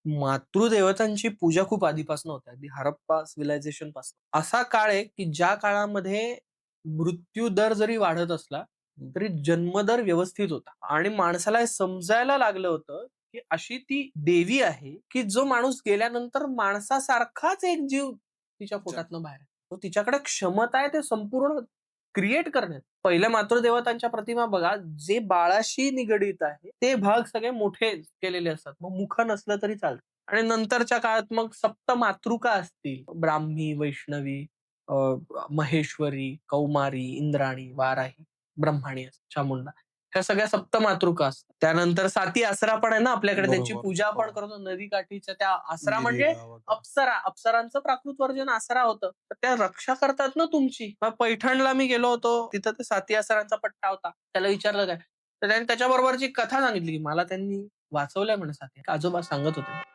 मातृदेवतांची पूजा खूप आधीपासून होते. अगदी हरप्पा सिव्हिलायझेशन पासून. असा काळ आहे, की ज्या काळामध्ये मृत्यू दर जरी वाढत असला, तरी जन्मदर व्यवस्थित होता आणि माणसाला हे समजायला लागलं होतं, की अशी ती देवी आहे, की जो माणूस गेल्यानंतर माणसासारखाच एक जीव तिच्या पोटातनं बाहेर आहे. तो तिच्याकडे क्षमता आहे ते संपूर्ण क्रिएट करण्यात. पहिल्या मातृदेवतांच्या प्रतिमा बघा, जे बाळाशी निगडीत आहे, ते भाग सगळे मोठे केलेले असतात. मग मुख नसलं तरी चालतं. आणि नंतरच्या काळात मग सप्त मातृका असतील. ब्राह्मी, वैष्णवी, अ, महेश्वरी, कौमारी, इंद्राणी, वाराही, ब्रह्माणी, चामुंडा. ह्या सगळ्या सप्त मातृका असतात. त्यानंतर साती आसरा पण आहे ना आपल्याकडे, त्यांची बरोबर. पूजा आपण हो. करतो नदीकाठीच्या त्या आसरा म्हणजे मिरिगा वगैरे. अप्सरा. अप्सरांचं प्राकृत वर्जन आसरा होतं. तर त्या रक्षा करतात ना तुमची. मग पैठणला मी गेलो होतो. तिथं ते साती आसरांचा पट्टा होता. त्याला विचारलं काय? तर त्याने त्याच्याबरोबरची कथा सांगितली. मला त्यांनी वाचवलंय म्हणे साती. आजोबा सांगत होते.